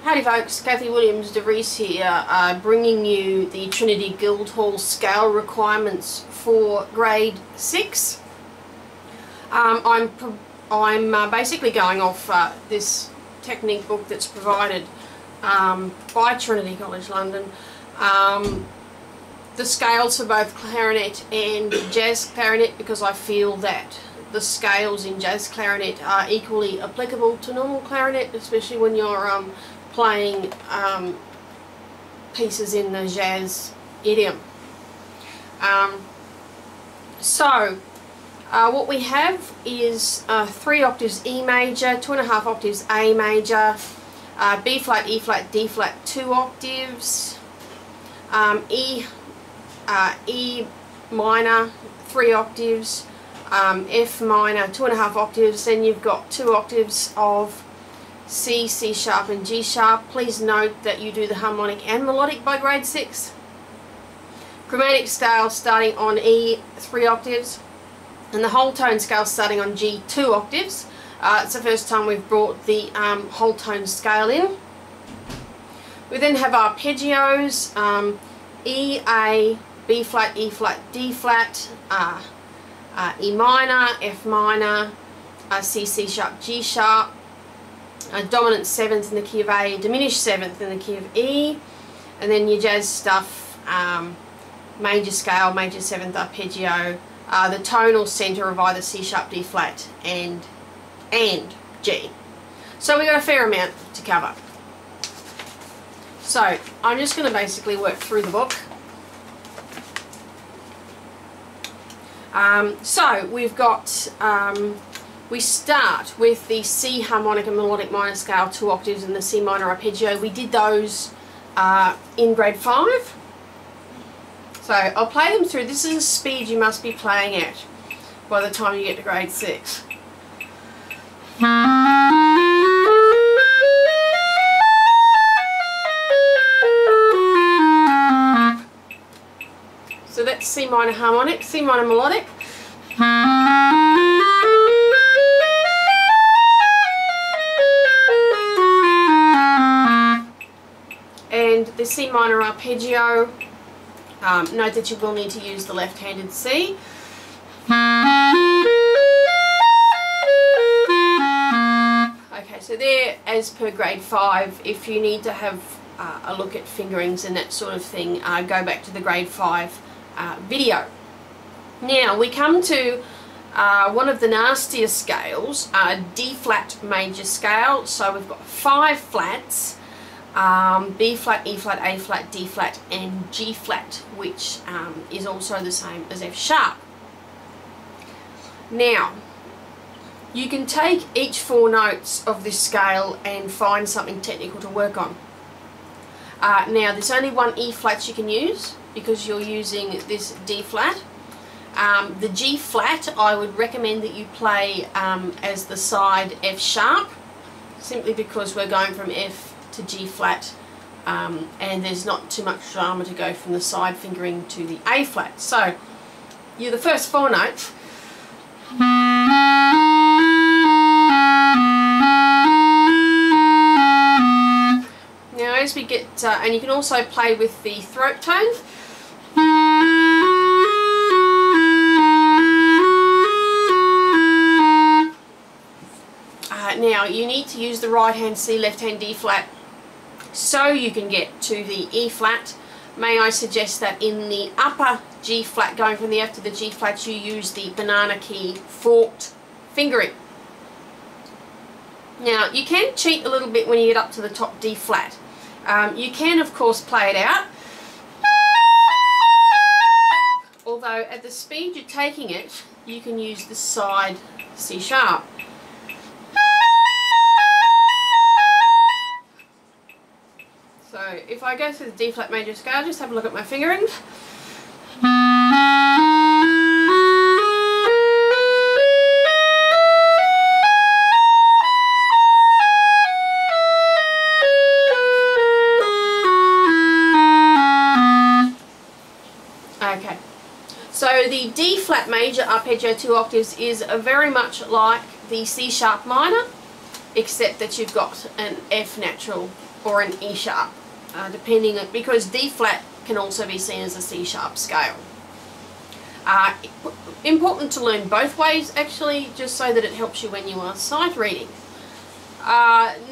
Howdy folks, Kathy Williams-Devries here, bringing you the Trinity Guildhall scale requirements for grade 6. I'm basically going off this technique book that's provided by Trinity College London. The scales for both clarinet and jazz clarinet, because I feel that the scales in jazz clarinet are equally applicable to normal clarinet, especially when you're playing pieces in the jazz idiom. What we have is 3 octaves E major, 2.5 octaves A major, B flat, E flat, D flat, 2 octaves, E minor, 3 octaves, F minor, 2.5 octaves, then you've got 2 octaves of C, C sharp and G sharp. Please note that you do the harmonic and melodic by grade 6. Chromatic scale starting on E, 3 octaves, and the whole tone scale starting on G, 2 octaves. It's the first time we've brought the whole tone scale in. We then have arpeggios, E, A, B flat, E flat, D flat, E minor, F minor, C, C sharp, G sharp, a dominant 7th in the key of A, diminished 7th in the key of E, and then your jazz stuff, major scale, major 7th arpeggio, the tonal centre of either C sharp, D flat and G. So we've got a fair amount to cover. So I'm just going to basically work through the book. So we've got, we start with the C harmonic and melodic minor scale 2 octaves and the C minor arpeggio. We did those in grade 5. So I'll play them through. This is the speed you must be playing at by the time you get to grade 6. So that's C minor harmonic, C minor melodic. And the C minor arpeggio, note that you will need to use the left-handed C. Okay, so there, as per grade 5, if you need to have a look at fingerings and that sort of thing, go back to the grade 5 video. Now we come to one of the nastier scales, D flat major scale. So we've got 5 flats, B flat, E flat, A flat, D flat and G flat, which is also the same as F sharp. Now you can take each 4 notes of this scale and find something technical to work on. Now there's only one E flat you can use because you're using this D flat. The G flat I would recommend that you play as the side F sharp, simply because we're going from F to G flat, and there's not too much drama to go from the side fingering to the A flat. So you're the first 4 notes. Now as we get, and you can also play with the throat tone. Now you need to use the right hand C, left hand D flat so you can get to the E flat. May I suggest that in the upper G flat, going from the F to the G flat, you use the banana key forked fingering. Now you can cheat a little bit when you get up to the top D flat. You can of course play it out, although at the speed you're taking it you can use the side C sharp. So if I go through the D flat major scale, just have a look at my fingerings. Okay, so the D flat major arpeggio 2 octaves is very much like the C sharp minor, except that you've got an F natural or an E sharp, depending on, because D flat can also be seen as a C sharp scale. Important to learn both ways actually, just so that it helps you when you are sight reading.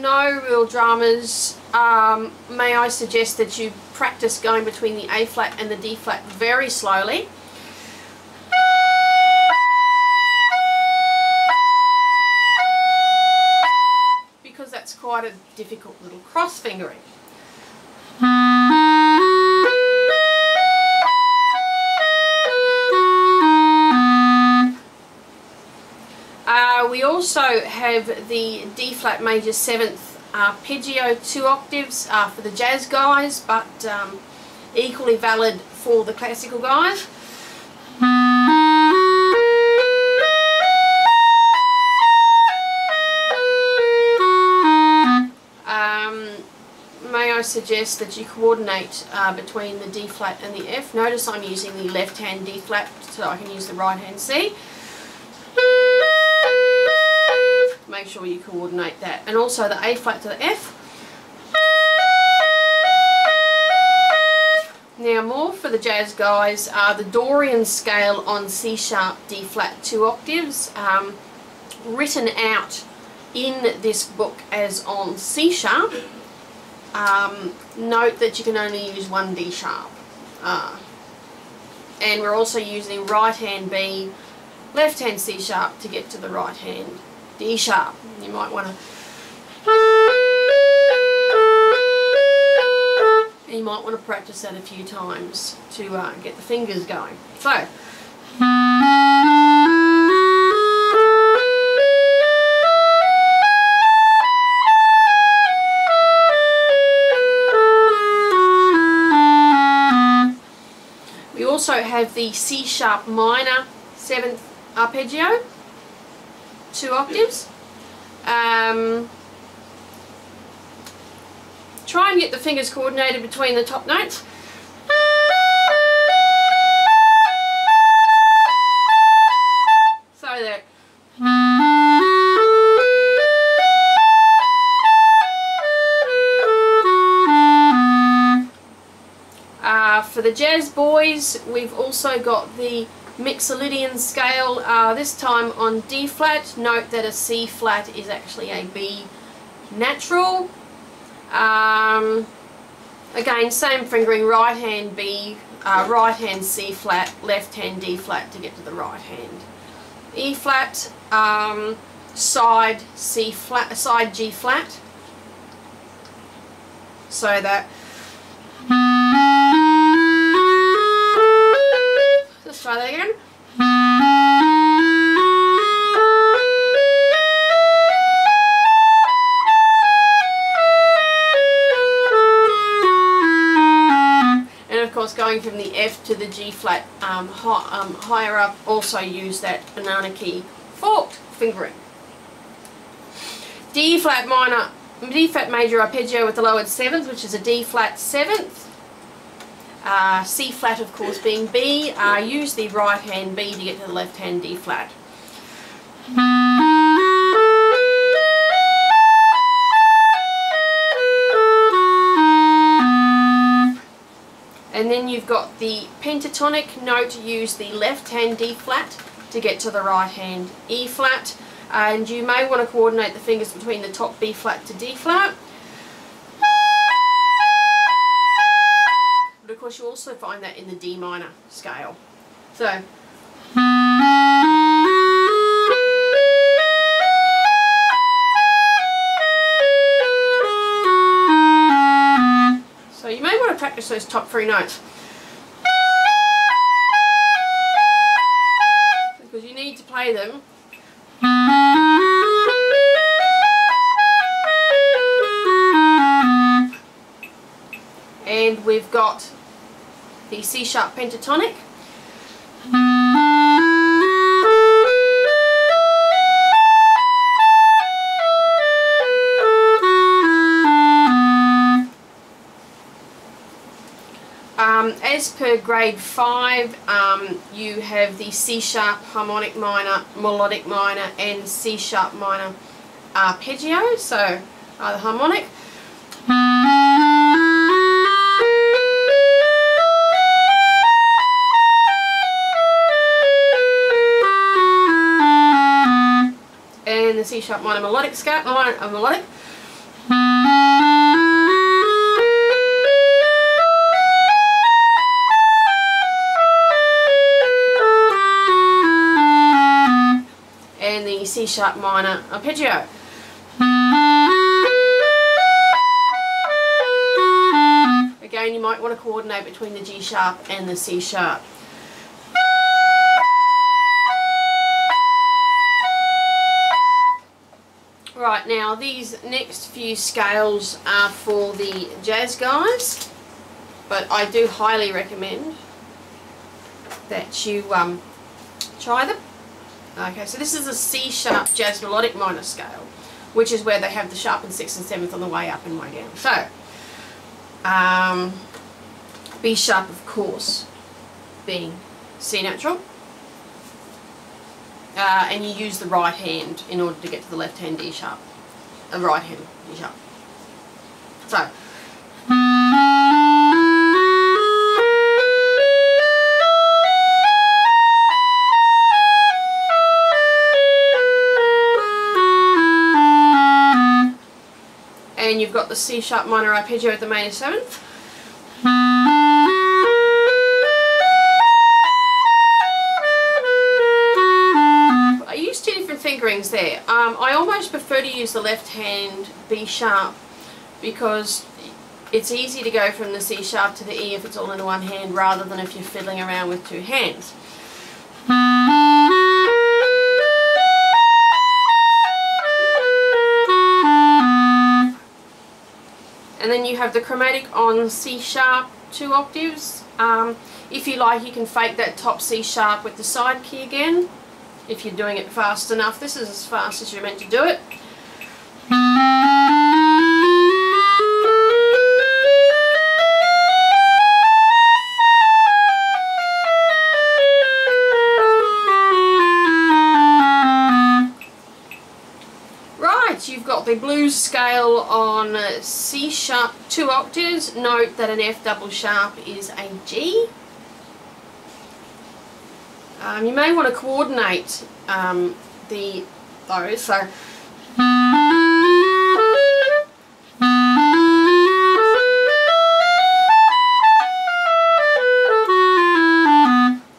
No real dramas. May I suggest that you practice going between the A flat and the D flat very slowly. Because that's quite a difficult little cross fingering. We also have the D flat major 7th arpeggio 2 octaves for the jazz guys, but equally valid for the classical guys. May I suggest that you coordinate between the D flat and the F. Notice I'm using the left hand D flat so I can use the right hand C. Make sure you coordinate that, and also the A flat to the F. Now more for the jazz guys, the Dorian scale on C sharp D flat 2 octaves, written out in this book as on C sharp. Note that you can only use one D sharp, and we're also using right hand B, left hand C sharp to get to the right hand D sharp. You might want to practice that a few times to get the fingers going. So we also have the C sharp minor 7th arpeggio, 2 octaves. Try and get the fingers coordinated between the top notes. So that for the jazz boys, we've also got the Mixolydian scale, this time on D flat. Note that a C flat is actually a B natural. Again, same fingering, right hand B, right hand C flat, left hand D flat to get to the right hand E flat, side C flat, side G flat, so that let's try that again. And of course, going from the F to the G flat higher up, also use that banana key forked fingering. D flat minor, D flat major arpeggio with the lowered 7th, which is a D flat 7th. C flat, of course, being B. Use the right hand B to get to the left hand D flat. And then you've got the pentatonic note. Use the left hand D flat to get to the right hand E flat. And you may want to coordinate the fingers between the top B flat to D flat. But of course you also find that in the D minor scale. So you may want to practice those top 3 notes, because you need to play them and we've got the C sharp pentatonic. As per grade 5, you have the C sharp harmonic minor, melodic minor, and C sharp minor arpeggio, so the harmonic. C sharp minor melodic scale, melodic. And the C sharp minor arpeggio. Again, you might want to coordinate between the G sharp and the C sharp. Right, now these next few scales are for the jazz guys, but I do highly recommend that you try them. Okay, so this is a C sharp jazz melodic minor scale, which is where they have the sharpened 6th and 7th on the way up and way down. So, B sharp, of course, being C natural, and you use the right hand in order to get to the left hand D sharp, right hand D sharp. So, and you've got the C sharp minor arpeggio at the major 7th. I used two different fingerings there. I almost prefer to use the left hand B sharp because it's easy to go from the C sharp to the E if it's all in one hand rather than if you're fiddling around with two hands. And then you have the chromatic on C sharp 2 octaves. If you like, you can fake that top C sharp with the side key again if you're doing it fast enough. This is as fast as you're meant to do it. You've got the blues scale on C sharp 2 octaves. Note that an F double sharp is a G. You may want to coordinate those. So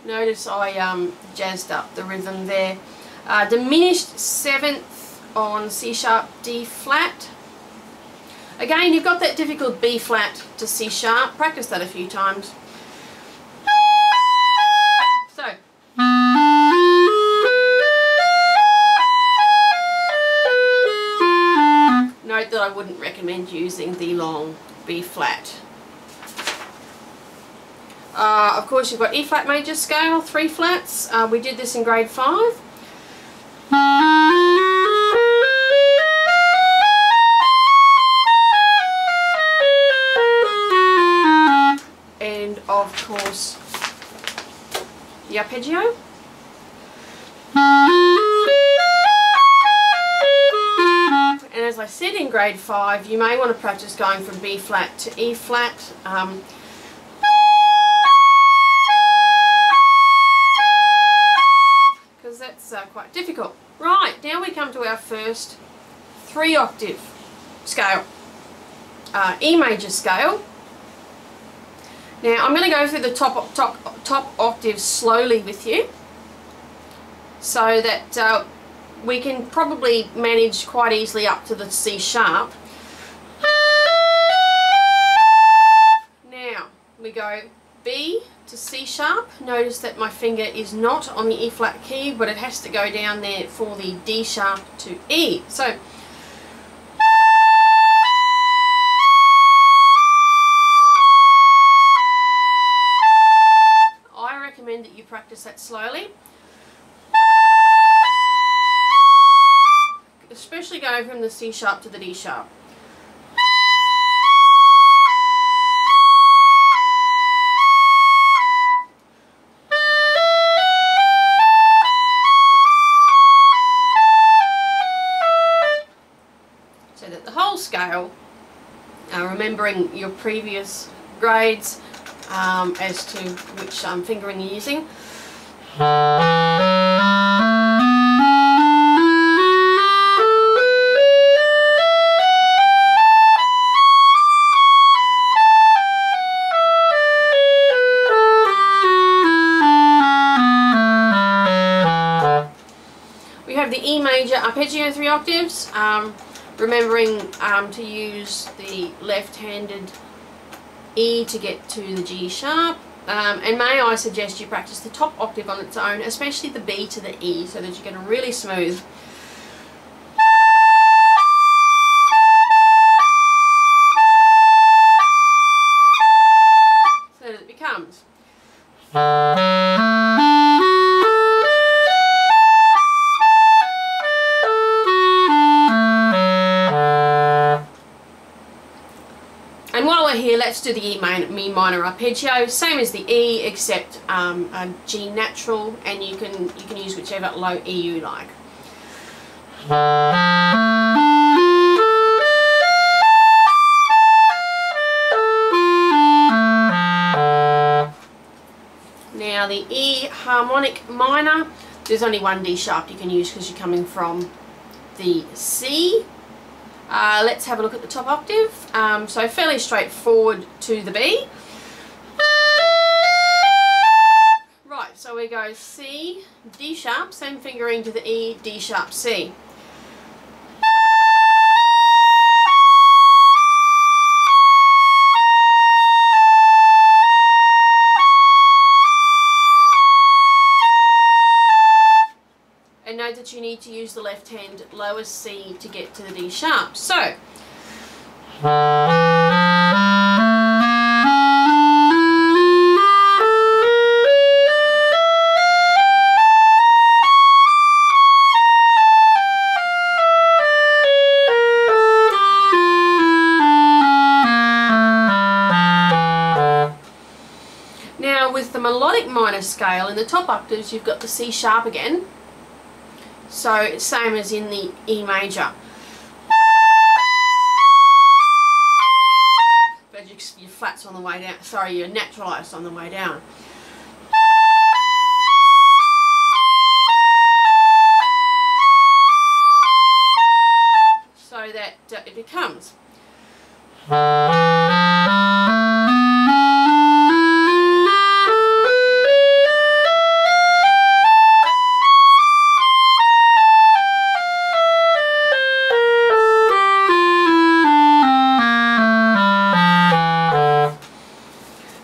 notice I jazzed up the rhythm there. Diminished 7th on C sharp D flat. Again, you've got that difficult B flat to C sharp. Practice that a few times. So, note that I wouldn't recommend using the long B flat. Of course, you've got E flat major scale, 3 flats. We did this in grade 5. Of course, the arpeggio. And as I said in grade 5, you may want to practice going from B flat to E flat. Because that's quite difficult. Right, now we come to our first 3 octave scale, E major scale. Now I'm going to go through the top octaves slowly with you so that we can probably manage quite easily up to the C sharp. Now we go B to C sharp. Notice that my finger is not on the E flat key, but it has to go down there for the D sharp to E. So that you practice that slowly, especially going from the C sharp to the D sharp. So that the whole scale, remembering your previous grades, as to which fingering you're using. arpeggio 3 octaves, remembering to use the left-handed E to get to the G sharp. And may I suggest you practice the top octave on its own, especially the B to the E, so that you get a really smooth. So that it becomes. And while we're here, let's do the E minor arpeggio, same as the E, except a G natural, and you can use whichever low E you like. Now the E harmonic minor, there's only one D sharp you can use because you're coming from the C. Let's have a look at the top octave. So fairly straightforward to the B. Right, so we go C, D sharp, same fingering to the E, D sharp, C. And note that you need to use the left hand lower C to get to the D sharp. So, now with the melodic minor scale in the top octaves, you've got the C sharp again. So same as in the E major. But your flats on the way down, sorry, you're naturalised on the way down. So that it becomes.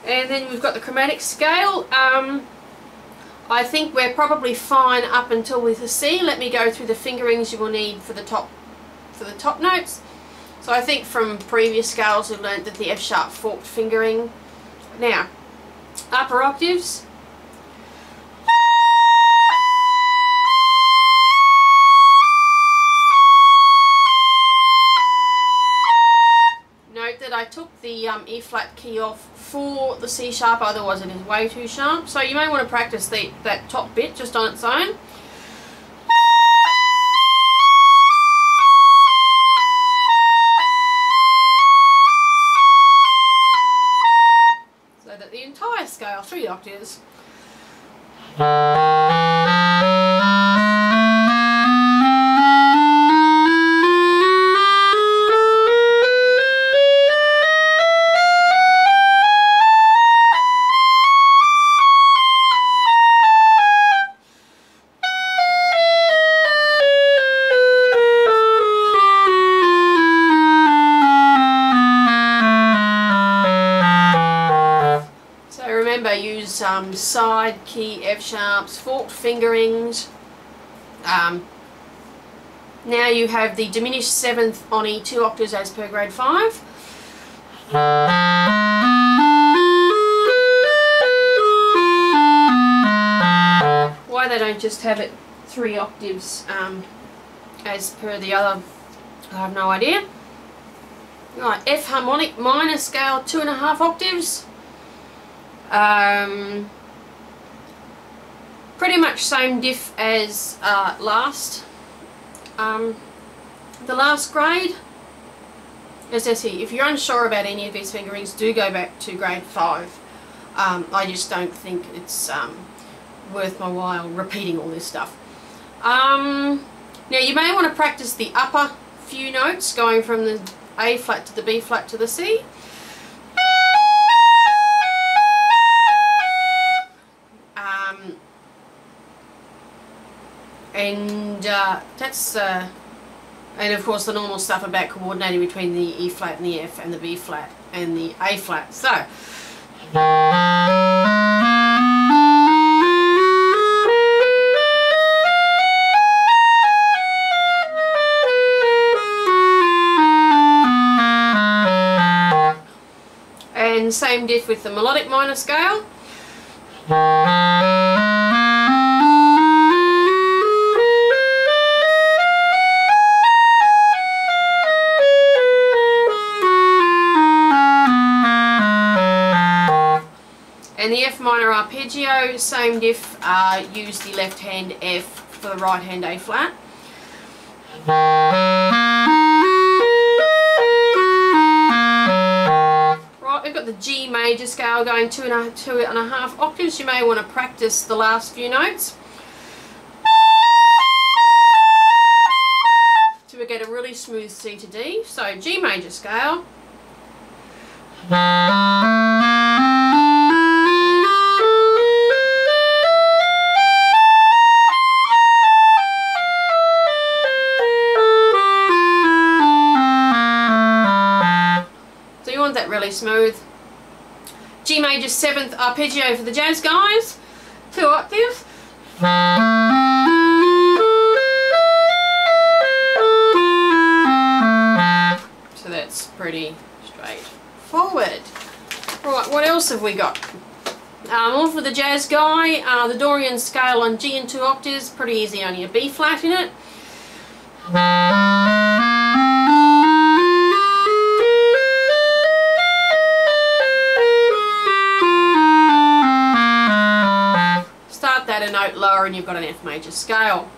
And then we've got the chromatic scale. I think we're probably fine up until with the C. Let me go through the fingerings you will need for the top notes. So I think from previous scales we've learned that the F sharp forked fingering. Now, upper octaves. Note that I took the E flat key off for the C sharp, otherwise it is way too sharp. So you may want to practice that top bit just on its own. So that the entire scale, 3 octaves. Use side key F sharps, forked fingerings. Now you have the diminished 7th on E 2 octaves as per grade 5. Why they don't just have it 3 octaves as per the other, I have no idea. Right, F harmonic minor scale 2.5 octaves. Pretty much same diff as the last grade. As I say, if you're unsure about any of these fingerings, do go back to grade 5. I just don't think it's worth my while repeating all this stuff. Now you may want to practice the upper few notes going from the A flat to the B flat to the C. And and that's and of course the normal stuff about coordinating between the E flat and the F and the B flat and the A flat. So and same diff with the melodic minor scale. And the F minor arpeggio, same diff, use the left hand F for the right hand A flat. Right, we've got the G major scale going two and a half octaves. You may want to practice the last few notes to get a really smooth C to D. So G major scale. That really smooth. G major 7th arpeggio for the jazz guys, 2 octaves. So that's pretty straightforward. Right, what else have we got? All for the jazz guy, the Dorian scale on G and 2 octaves, pretty easy, only a B flat in it. A note lower and you've got an F major scale.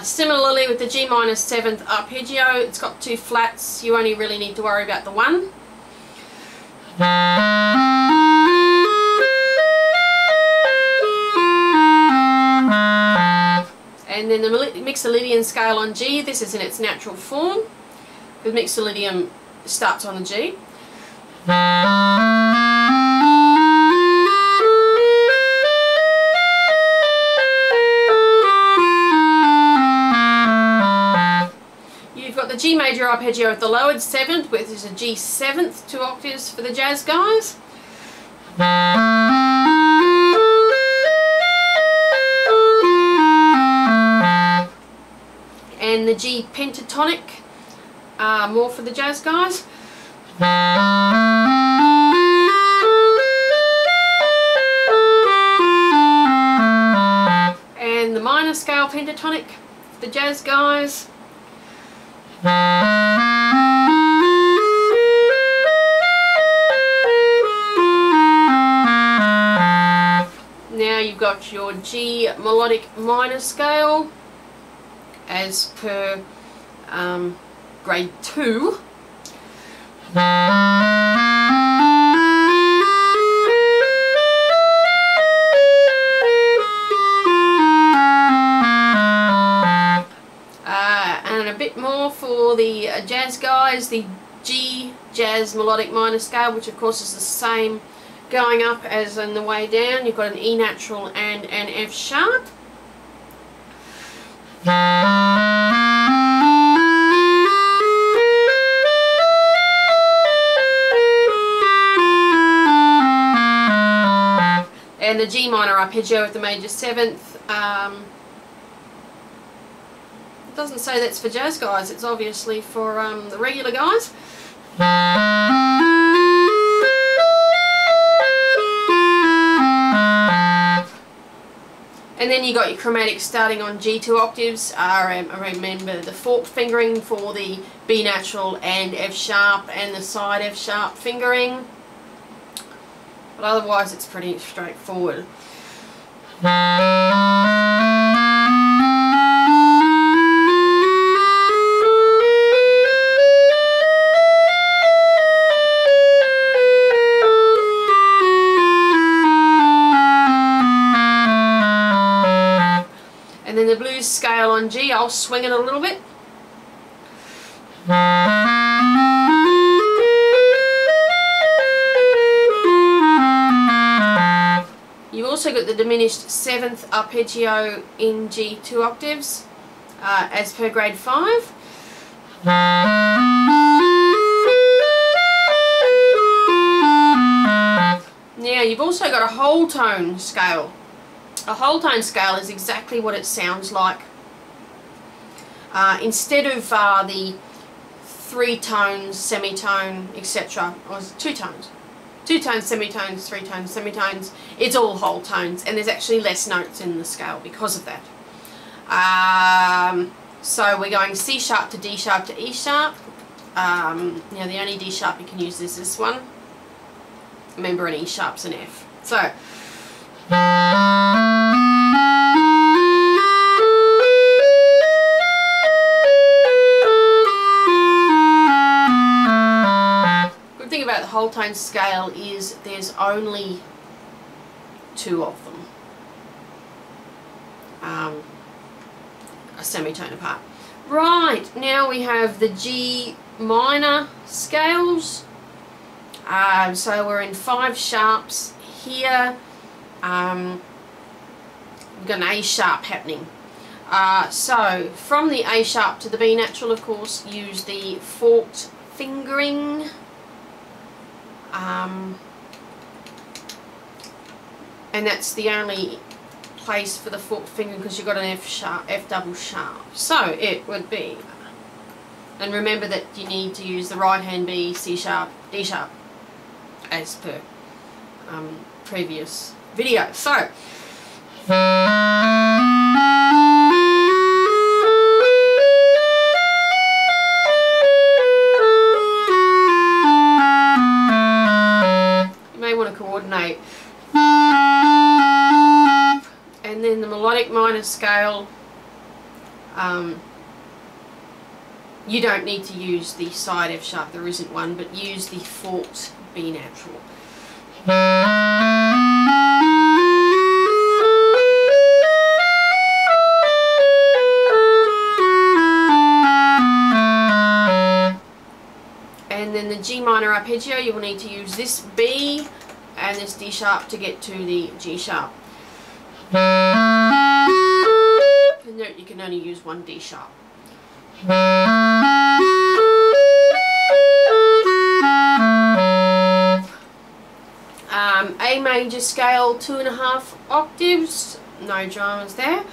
Similarly with the G minor 7th arpeggio, it's got 2 flats, you only really need to worry about the one. And then the Mixolydian scale on G, this is in its natural form. The Mixolydian starts on the G. The G major arpeggio at the lowered 7th, which is a G 7th, 2 octaves for the jazz guys. And the G pentatonic, more for the jazz guys. And the minor scale pentatonic for the jazz guys. Now you've got your G melodic minor scale as per grade 2. And a bit more for the jazz guys, the G jazz melodic minor scale, which of course is the same going up as on the way down. You've got an E natural and an F sharp. And the G minor arpeggio at the major 7th. It doesn't say that's for jazz guys, it's obviously for the regular guys. And then you got your chromatic starting on G 2 octaves. Remember the fork fingering for the B natural and F sharp and the side F sharp fingering. But otherwise it's pretty straightforward. And then the blues scale on G, I'll swing it a little bit. also got the diminished 7th arpeggio in G 2 octaves as per grade 5. Now you've also got a whole tone scale. A whole tone scale is exactly what it sounds like. Instead of the 3 tones, semitone, etc., or 2 tones. 2 tones, semitones, 3 tones, semitones, it's all whole tones, and there's actually less notes in the scale because of that. So we're going C sharp to D sharp to E sharp. Now the only D sharp you can use is this one. Remember, an E sharp's an F. So good thing about the whole tone scale is there's only 2 of them, a semitone apart. Right, now we have the G minor scales. So we're in 5 sharps here. We've got an A sharp happening. So from the A sharp to the B natural, of course, use the forked fingering. And that's the only place for the forked finger because you've got an F sharp, F double sharp. So it would be, and remember that you need to use the right hand B, C sharp, D sharp, as per previous video. So you may want to coordinate. And then the melodic minor scale, you don't need to use the side F sharp, there isn't one, but use the forked B natural. And then the G minor arpeggio, you will need to use this B and this D sharp to get to the G sharp. And note you can only use one D sharp. A major scale, 2.5 octaves, no dramas there.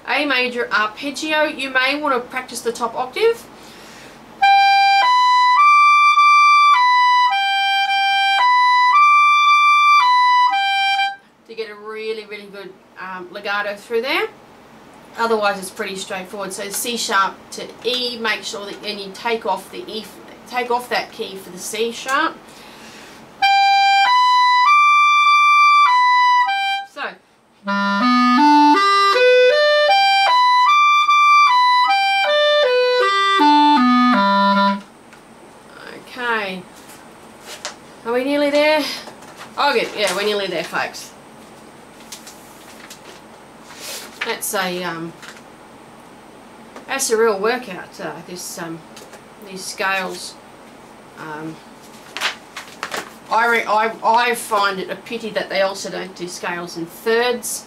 A major arpeggio, you may want to practice the top octave. To get a really good legato through there. Otherwise it's pretty straightforward. So C sharp to E, make sure that then you take off the E, take off that key for the C sharp. So okay, are we nearly there? Oh good, yeah, we're nearly there, folks. That's a real workout. These scales. I find it a pity that they also don't do scales in thirds.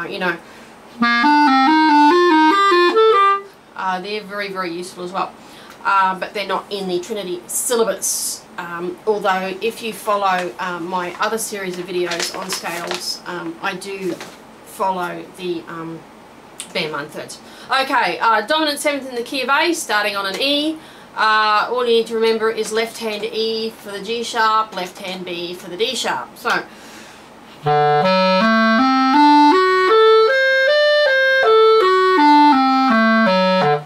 You know, they're very useful as well. But they're not in the Trinity syllabus. Although if you follow my other series of videos on scales, I do follow the band 1/3. Okay, dominant 7th in the key of A, starting on an E. All you need to remember is left hand E for the G sharp, left hand B for the D sharp. So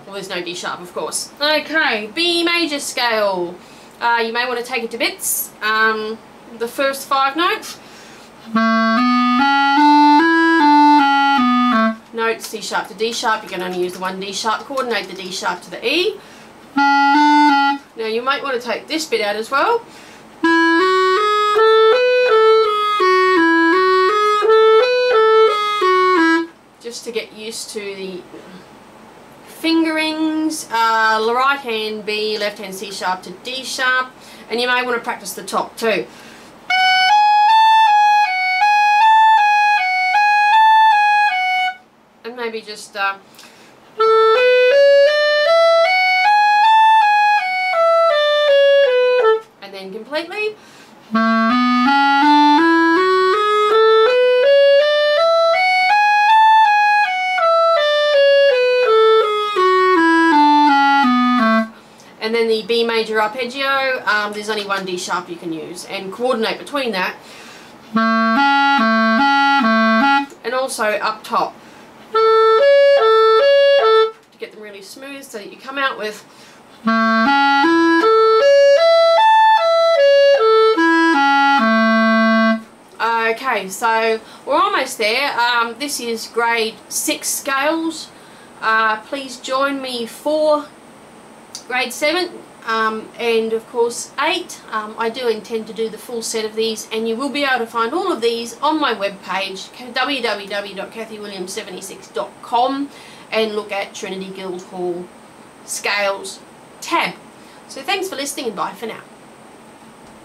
well, there's no D sharp, of course. Okay, B major scale. You may want to take it to bits. The first 5 notes. Notes C sharp to D sharp, you can only use the one D sharp, coordinate the D sharp to the E. Now you might want to take this bit out as well. just to get used to the fingerings. Right hand B, left hand C sharp to D sharp, and you may want to practice the top too. And maybe just and then completely. And then the B major arpeggio, there's only one D sharp you can use, and coordinate between that. And also up top, to get them really smooth so that you come out with okay, so we're almost there. This is grade 6 scales. Please join me for grade 7 and of course 8. I do intend to do the full set of these, and you will be able to find all of these on my webpage www.kathywilliamsdevries.com, and look at Trinity Guildhall Scales tab. So thanks for listening, and bye for now.